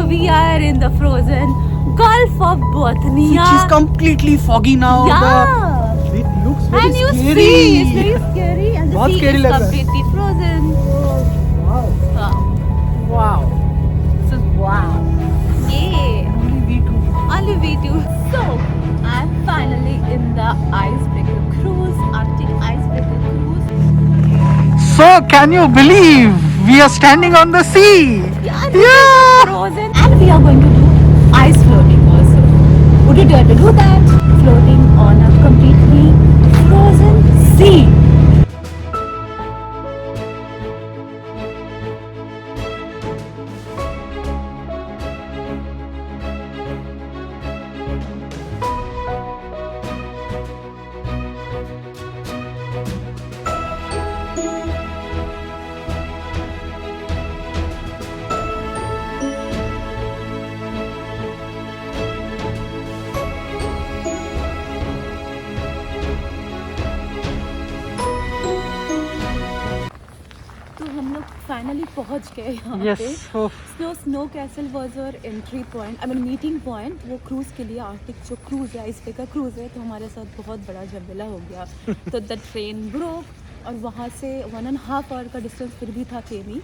we are in the frozen Gulf of Bothnia. Which is completely foggy now. Yeah. It looks very And you scary. see, it's very scary. And the बहुत sea scary is लग रहा है. completely frozen. Wow. Wow. Wow. This is wow. Yeah. Only we two. Only we do. So, I'm finally in the icebreaker cruise, Arctic icebreaker cruise. So, can you believe we are standing on the sea? Yeah, this is frozen. And we are going to do ice floating also. Would you dare to do that? Floating on a completely frozen sea. तो हम लोग finally पहुंच गए यहाँ Yes. पे. Snow castle was our entry point, I mean meeting point. वो cruise के लिए आर्टिक जो क्रूज़ है, आइसब्रेकर क्रूज़ है, तो हमारे साथ बहुत बड़ा झमेला हो गया. तो द ट्रेन ब्रोक और वहाँ से 1.5 आवर का डिस्टेंस फिर भी था केमी.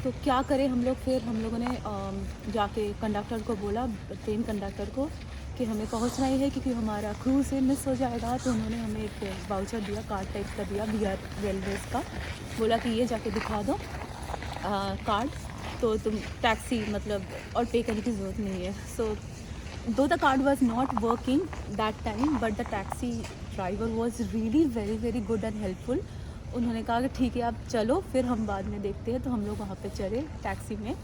तो क्या करें हम लोग, फिर हम लोगों ने जाके कंडक्टर को बोला, ट्रेन कंडक्टर को, कि हमें पहुंचना ही है क्योंकि हमारा क्रूज़ मिस हो जाएगा. तो उन्होंने हमें एक वाउचर दिया, कार्ड टाइप का दिया बिहार रेलवेज़ का. बोला कि ये जाके दिखा दो कार्ड, तो तुम टैक्सी मतलब और पे करने की ज़रूरत नहीं है. सो दो the card was not working that time, but the taxi driver was really very very good and helpful. उन्होंने कहा कि ठीक है आप चलो, फिर हम बाद में देखते हैं. तो हम लोग वहाँ पे चले टैक्सी में.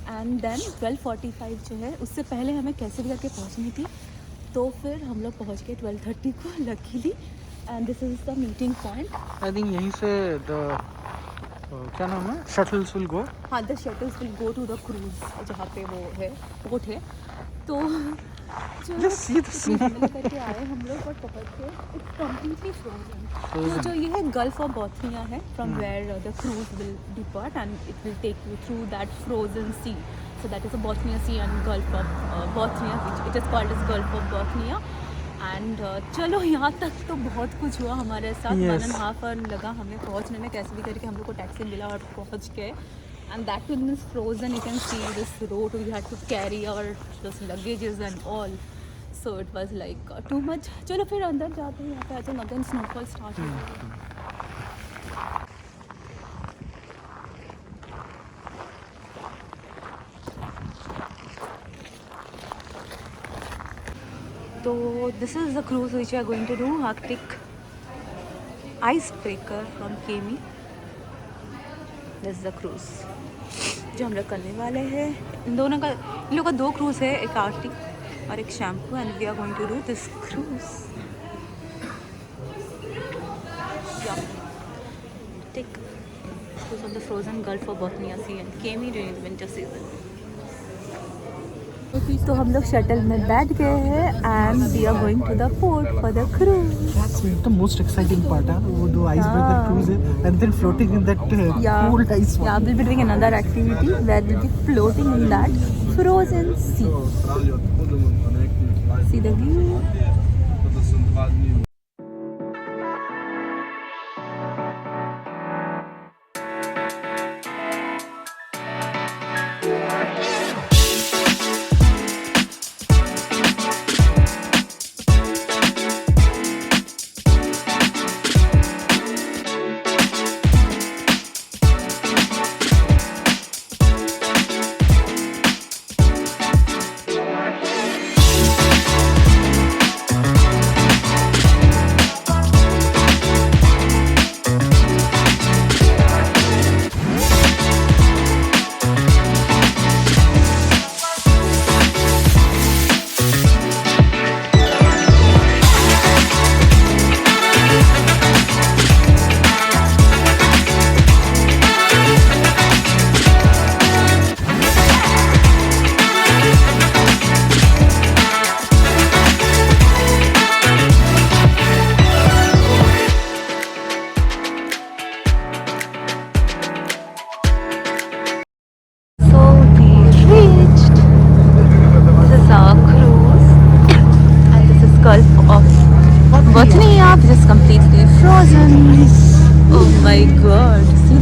एंड देन 12:45 जो है, उससे पहले हमें कैसे भी करके पहुँचनी थी. तो फिर हम लोग पहुँच गए 12:30 को luckily. And this is the meeting point. I think यहीं से the क्या नाम है? Shuttles will go. हाँ, the shuttles will go to the cruise, जहाँ पे वो है, बोट है. तो जो Just see the इतनी झमेले करके आए हम लोग और पहुँच गए. It's completely frozen. तो जो ये है गल्फ ऑफ बॉथनिया है, from where the cruise will depart and it will take you through that frozen sea. So that is a Bothnia Sea and Gulf of Bothnia, which it is called as Gulf of Bothnia. And चलो यहाँ तक तो बहुत कुछ हुआ हमारे साथ. Yes. 1.5 our लगा हमें पहुँचने में. कैसे भी करके हम लोग को टैक्सी मिला और पहुँच गए. And that too is frozen. You can see this road. We had to carry our this luggages and all. So it was like too much. चलो फिर अंदर जाते हैं. यहाँ पे आज अगेन स्नोफॉल स्टार्ट हो गई. So this is the cruise which we are going to do, Arctic icebreaker from Kemi. This is the cruise जो हम लोग करने वाले हैं. इन लोगों का 2 क्रूज़ है, एक आर्टिक और एक shampoo. And we are going to do this cruise. Take cruise on the frozen gulf of Bothnia sea and Kemi during the winter season. तो हम लोग शटल में बैठ गए हैं and we are going to the port for the cruise. That's the most exciting part, huh? वो दो icebreaker cruise and then floating in that cold ice water. Yeah, we'll be doing another activity where we'll be floating in that frozen sea. See the view.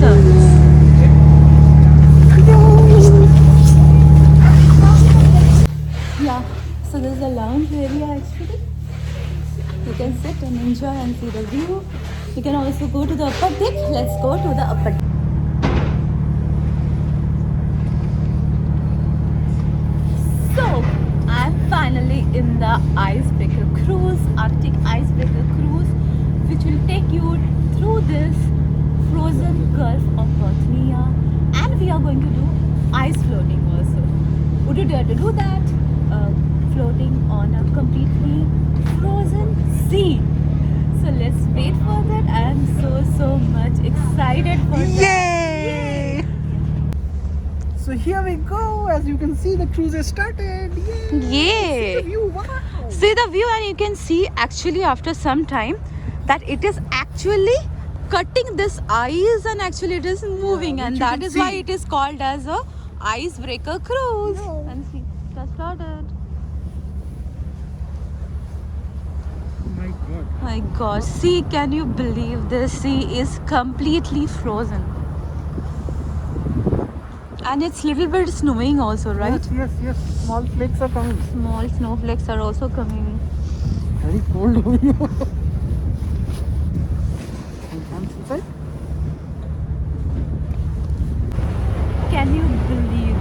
water. Yeah, so this is a lounge area actually. You can sit and enjoy and see the view. You can also go to the upper deck. Let's go to the upper deck. So, I'm finally in the icebreaker cruise, Arctic icebreaker cruise, which will take you through this frozen Gulf of Bothnia, and we are going to do ice floating also. Would you dare to do that? Floating on a completely frozen sea. So let's wait for that. I am so much excited for that. Yay! So here we go. As you can see, the cruise has started. Yay! Yay! See the view. Wow! See the view, and you can see actually after some time that it is actually cutting this ice, and actually it is moving, Yeah, and which you that can is why see. it is called as a icebreaker cruise. Yeah. And see, just started. My God. My God, see, can you believe this sea is completely frozen? And it's little bit snowing also, right? Yes. Small flakes are coming. Small snowflakes are also coming. Very cold over here. Hands inside. Can you believe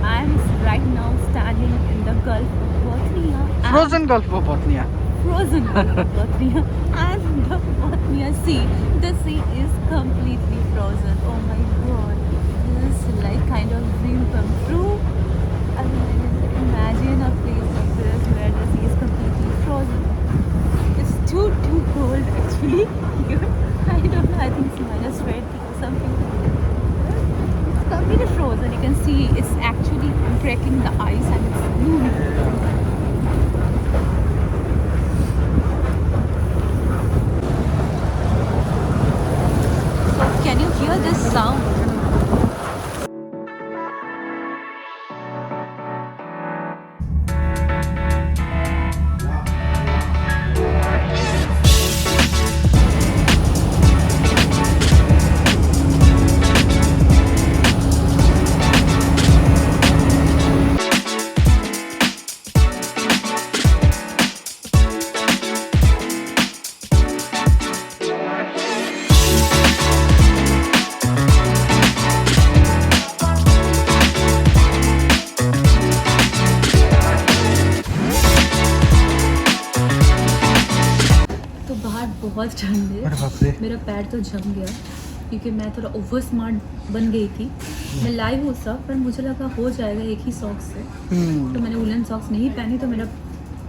I'm right now standing in the Gulf of Bothnia? Frozen Gulf of Bothnia. Frozen Gulf of Bothnia, and the Bothnia Sea. The sea is completely frozen. Oh my God, this is like kind of dream come true. I mean, imagine a place like this where the sea is completely frozen. It's too cold actually. I don't know. I think it's -20 or something. It's completely frozen. You can see it's actually breaking the ice and it's moving. Can you hear this sound? तो बाहर बहुत ठंड अरे बाप रे। है, मेरा पैर तो जम गया क्योंकि मैं थोड़ा ओवर स्मार्ट बन गई थी। मैं लाई हूँ सब, पर मुझे लगा हो जाएगा एक ही सॉक्स से, तो मैंने वुलन सॉक्स नहीं पहनी, तो मेरा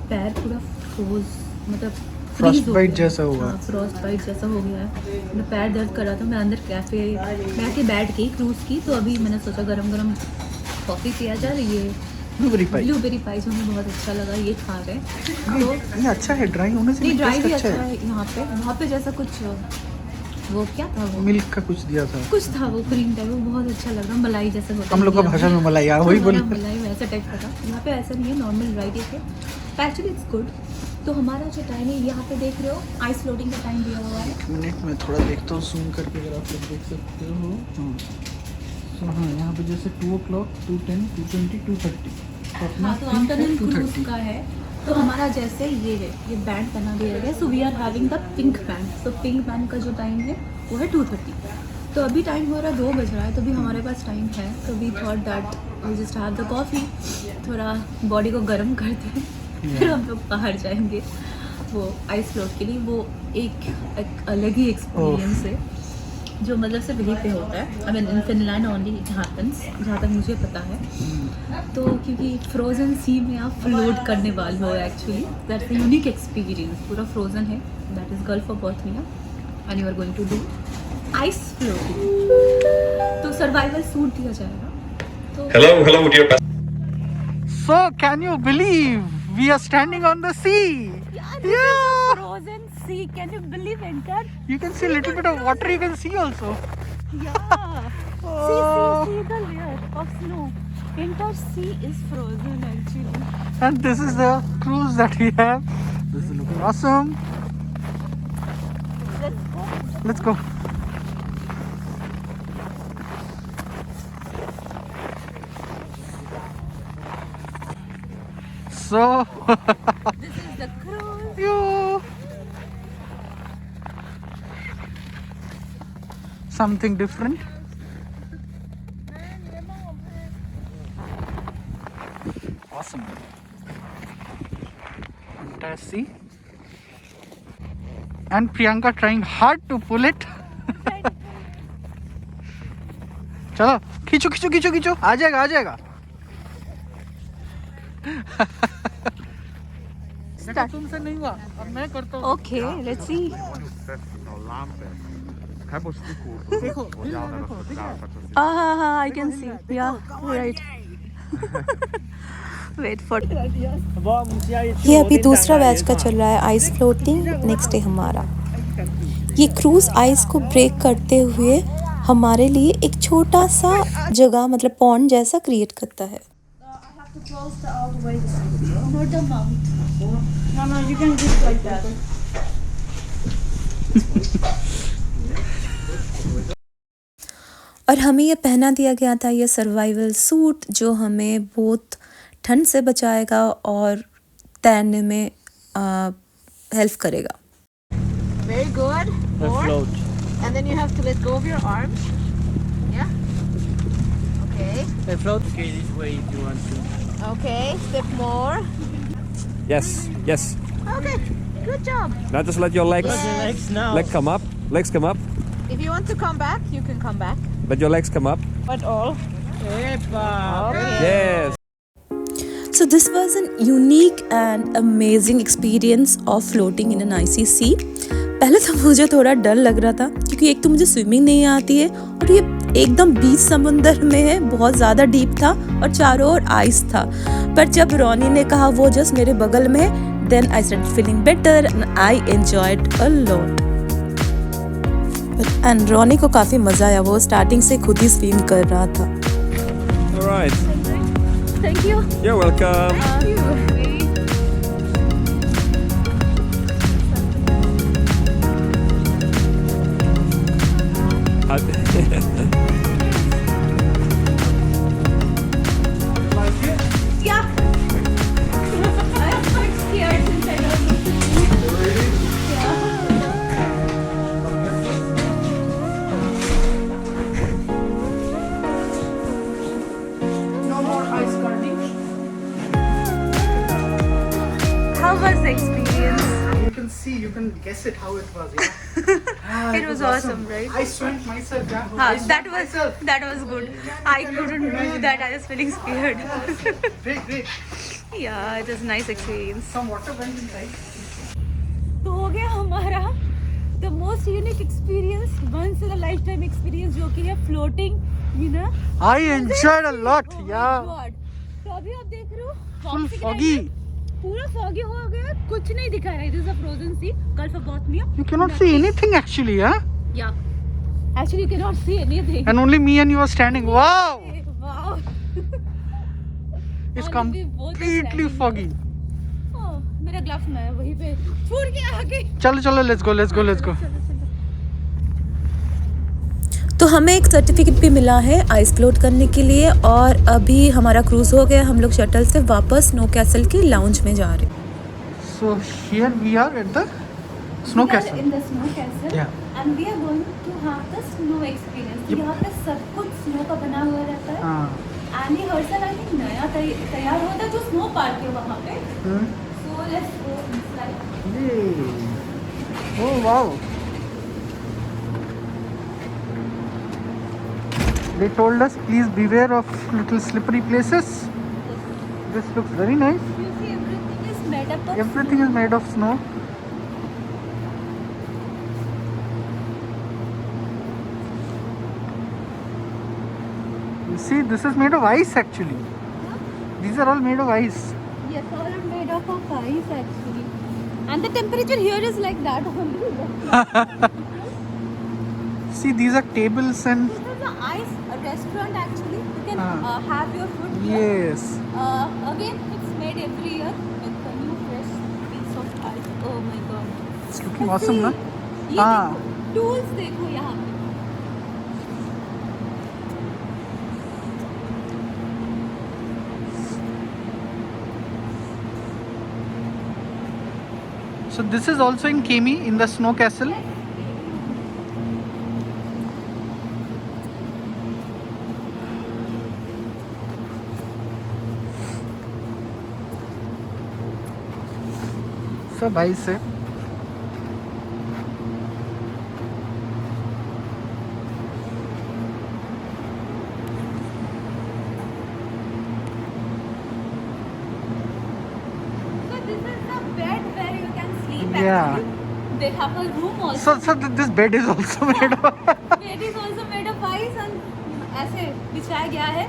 पैर पूरा फ्रोज, मतलब फ्रॉस्ट बाइट जैसा हुआ। फ्रॉस्ट बाइट जैसा हो गया है। मेरा पैर दर्द कर रहा था। मैं अंदर कैफे मैं के बैठ गई क्रूज़ की, तो अभी मैंने सोचा गरम गरम कॉफ़ी पिया जाए। ये ब्लूबेरी पाई जो हमें बहुत अच्छा लगा, ये खा रहे हैं। तो ये अच्छा है, ड्राई होने से नहीं, ड्राई भी टेस्ट अच्छा है। यहाँ पे वहाँ पे जैसा कुछ वो क्या था, वो मिल्क का कुछ दिया था, कुछ था वो क्रीम टाइप, वो बहुत अच्छा लग रहा, मलाई जैसे होता है। हम लोग का भाषा में मलाई, यार वही बोल। मलाई वैसा टाइप का था। यहाँ पे ऐसा नहीं है, नॉर्मल ड्राई टी है, एक्चुअली इट्स गुड। तो हमारा जो टाइम है, यहाँ पे देख रहे हो आइस फ्लोटिंग का टाइम दिया हुआ है। एक मिनट में थोड़ा देखता हूँ जूम करके, अगर आप लोग देख सकते हो। तो हाँ, यहाँ पे जैसे 2 o'clock, 2:10, 2:20, 2:30। हाँ, तो आफ्टरनून क्रूज का है। तो हमारा जैसे ये है, ये बैंड बना दिया गया, so we are having the pink band. तो पिंक बैंड का जो टाइम है वो है 2:30। तो अभी टाइम हो रहा है 2 बज रहा है, तो अभी हमारे पास टाइम है। तो we thought that we just have the coffee, थोड़ा बॉडी को गर्म करते हैं, फिर हम लोग बाहर जाएंगे वो आइस फ्लोट के लिए। वो एक अलग ही एक्सपीरियंस है, जो मतलब सिर्फ यहीं पे होता है। I mean in Finland only it happens, जहाँ तक मुझे पता है। तो क्योंकि फ्रोज़न सी में आप फ्लोट करने वाले हो, actually that's a unique experience. पूरा फ्रोज़न है, that is Gulf of Bothnia, and you are going to do ice floating. तो सर्वाइवल सूट दिया जाएगा। तो Hello, dear. So can you believe we are standing on the sea? Yeah. frozen sea, can you believe, Enter? You can see a little bit of water. You can see also. Yeah. See the layer of snow. Entire sea is frozen actually. And this is the cruise that we have. This is looking awesome. Let's go. Let's go. So This is the cruise. yo, something different. Awesome. Entire sea. And Priyanka trying hard to pull it. चलो खींचो खींचो खींचो खींचो, आ जाएगा आ जाएगा। देखो तुमसे नहीं हुआ, अब मैं करता हूँ। Okay, let's see. देखो देखो ठीक है। I can see. Yeah, right. Wait for. ये अभी दूसरा बैच का चल रहा है, आइस फ्लोटिंग। नेक्स्ट डे हमारा ये क्रूज आइस को ब्रेक करते हुए हमारे लिए एक छोटा सा जगह मतलब पॉन्ड जैसा क्रिएट करता है। Not the mount. No, you can do it like that. और हमें ये पहना दिया गया था ये सर्वाइवल सूट जो हमें बहुत ठंड से बचाएगा और तैरने में हेल्प करेगा। Very good. More. And then you have to let go of your arms. Yeah. Okay. The float. Okay, this way if you want to. Okay. Step more. Yes, yes. Okay. Good job. Now just let your legs Legs now. come up. Legs come up. If you want to come back, you can come back. Let your legs come up. But all. Epa. Yes. So this was an unique and amazing experience of floating in an icy sea. पहले तो मुझे थोड़ा डर लग रहा था क्योंकि एक तो मुझे स्विमिंग नहीं आती है और ये एकदम बीच समुंदर में है, बहुत ज़्यादा डीप था और चारों ओर आइस था। पर जब रोनी ने कहा वो जस्ट मेरे बगल में, then I started feeling better and I enjoyed a lot. And Roni को काफ़ी मज़ा आया, वो स्टार्टिंग से खुद ही स्विम कर रहा था। All right. Thank you. You're welcome. Thank you. Yeah. I'm quite scared since I don't know to swim. No more ice skirting. How was the experience? You can see, you can guess it how it was. Yeah. It was awesome, right? I swam myself. Yeah. हाँ, that was good. I couldn't do that. I was feeling scared. Great, great. Yeah, it was a nice experience. Some water went inside. तो हो गया हमारा the most unique experience, once in a lifetime experience जो कि है floating, you know. I enjoyed a lot. Oh my Yeah. God. तो अभी आप देख रहे हो Full fog से foggy. पूरा foggy हो गया, कुछ नहीं दिखा रहा है. This is a frozen sea, Gulf of Bothnia. You cannot see anything actually, huh? Yeah. Actually, you cannot see anything. And only me and you are standing. Wow. Wow. It's Only we both are completely standing. foggy. Oh, मेरा gloves में है वहीं पे छूट गया आगे. चलो चलो, let's go, let's go, let's go. तो हमें एक सर्टिफिकेट भी मिला है आइस फ्लोट करने के लिए और अभी हमारा क्रूज़ हो गया, हम लोग शटल से वापस स्नो कैसल के लाउंज में जा रहे हैं। So here we are at the snow We are castle. in the snow castle. Yeah. And we are going to have the snow experience. Yep. यहाँ पे सब कुछ स्नो का बना हुआ रहता है. हाँ. And ये हर साल आई थिंक नया तैयार होता है जो स्नो पार्क है वहाँ पे. Hmm. So let's go inside. Yay. Oh wow. They told us please beware of little slippery places. This looks very nice. You see everything is made up of Everything is made of snow. You see, this is made of ice actually. These are all made of ice. Yes, all are made up of ice actually. And the temperature here is like that only. See, these are tables and This is an ice restaurant actually. You can have your food here. yes. Again, it's made every year with a new fresh piece of ice. Oh my god. It's looking awesome, na? ये हाँ. देखो, tools देखो यहाँ पे. So this is also in Kemi in the snow castle. सब भाई से So this is the bed where you can sleep. Yeah. Actually, they have a room also. so this bed is also made of Bed is also made of ice and ऐसे बिछाया गया है.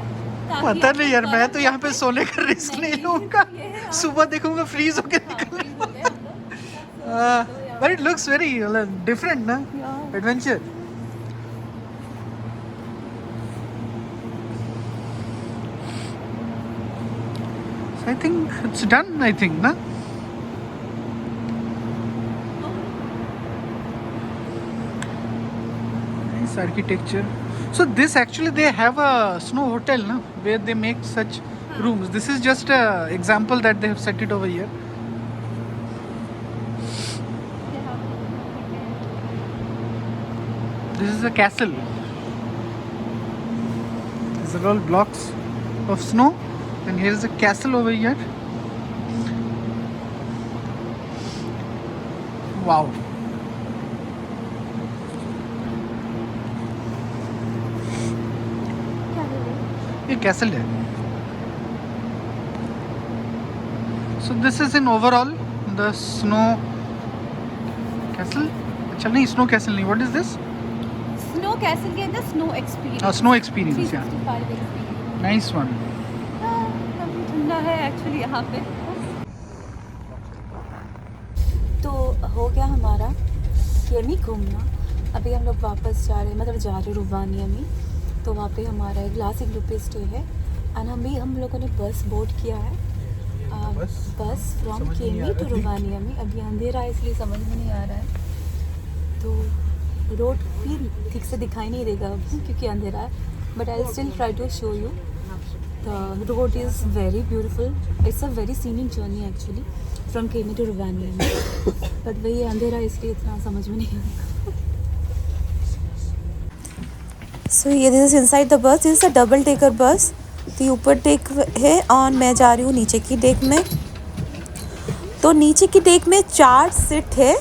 ताकि पता आपको नहीं यार, मैं तो गर्म यहाँ पे सोने का रिस्क नहीं लूंगा. ये है, सुबह देखूंगा फ्रीज होके निकल. freeze हो गए हम लोग. But it looks very different, na? Yeah. Adventure. So I think it's done. I think, na? Nice architecture. So this actually they have a snow hotel, na, where they make such rooms. This is just a example that they have set it over here. This is a castle. These are all blocks of snow, and here is a castle over here. Wow. ये castle है. So this is in overall the snow castle. अच्छा नहीं, snow castle नहीं. What is this? Snow castle के अंदर snow experience. Snow experience. Yeah. 365 experience. Nice one. काफी ठंडा है एक्चुअली यहाँ पे. तो हो गया हमारा केमी घूमना. अभी हम लोग वापस जा रहे हैं, मतलब जा रहे हैं रुवानिया में. तो वहाँ पे हमारा एक लास्ट ग्रुप पे स्टे है. एंड हम लोगों ने बस बोट किया है. बस फ्रॉम केमी टू रुवानिया में. अभी अंधेरा है इसलिए समझ में नहीं आ रहा है. तो रोड भी ठीक से दिखाई नहीं देगा अभी क्योंकि अंधेरा है. But I still try to show you. The road is very beautiful. It's a very scenic journey actually from Kemi to Rovaniemi में. बट वही अंधेरा है इसलिए इतना समझ में नहीं आएगा. सो ये this is inside the bus. This is a double decker bus. तो ऊपर डेक है और मैं जा रही हूँ नीचे की डेक में. तो नीचे की डेक में 4 सीट है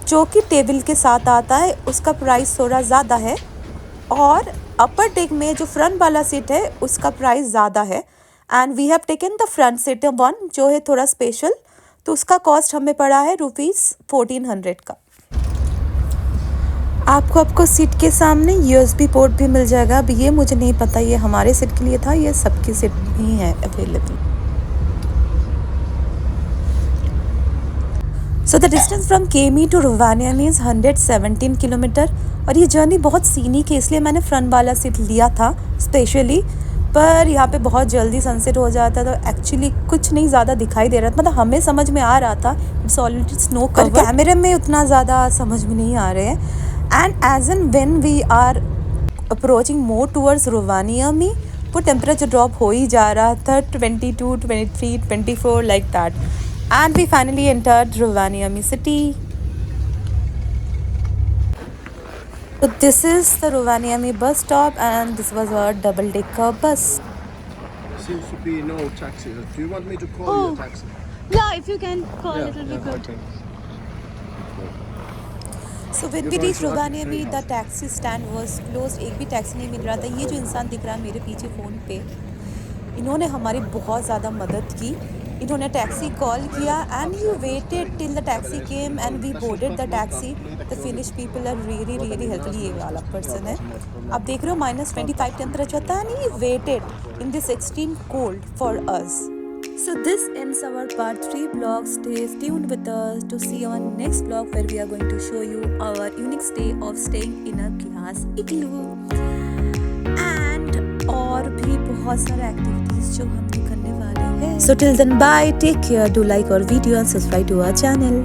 जो कि टेबल के साथ आता है. उसका प्राइस थोड़ा ज़्यादा है. और अपर डेक में जो फ्रंट वाला सीट है उसका प्राइस ज़्यादा है. And we have taken the front seat one जो है थोड़ा स्पेशल. तो उसका कॉस्ट हमें पड़ा है ₹1400 का. आपको सीट के सामने USB पोर्ट भी मिल जाएगा. अब ये मुझे नहीं पता ये हमारे सीट के लिए था, ये सबकी सीट ही है available. So the distance from Kemi to Rovaniemi is 117 kilometre. और ये जर्नी बहुत सीनिक है इसलिए मैंने फ्रंट वाला सीट लिया था स्पेशली. पर यहाँ पे बहुत जल्दी सनसेट हो जाता है तो एक्चुअली कुछ नहीं ज़्यादा दिखाई दे रहा था. मतलब हमें समझ में आ रहा था इट्स ऑलरेडी स्नो कवर. कैमरे में उतना ज़्यादा समझ में नहीं आ रहे हैं. And as and when we are approaching more towards Rovaniemi, वो temperature drop हो ही जा रहा था 22, 23, 24 like that. And we finally entered Rovaniemi city. So this is the Rovaniemi bus stop and this was our double decker bus. Seems to be no taxi. Do you want me to call you a taxi? Yeah, if you can call it will be good. Okay. So when we reached Rovaniemi, the taxi stand was closed. एक भी taxi नहीं मिल रहा था. ये जो इंसान दिख रहा है मेरे पीछे फ़ोन पे, इन्होंने हमारी बहुत ज़्यादा मदद की. इन्होंने टैक्सी कॉल किया and he waited till the taxi came and we boarded the taxi. The Finnish people are really really helpful. ये वाला पर्सन है, आप देख रहे हो -25 टेम्परेचर था and he weighted in this extreme cold for us. So this ends our part 3 vlog. Stay tuned with us to see our next vlog where we are going to show you our unique stay of staying in a glass igloo and और भी बहुत सारे activities जो हम करने वाले हैं. So till then bye, take care, do like our video and subscribe to our channel.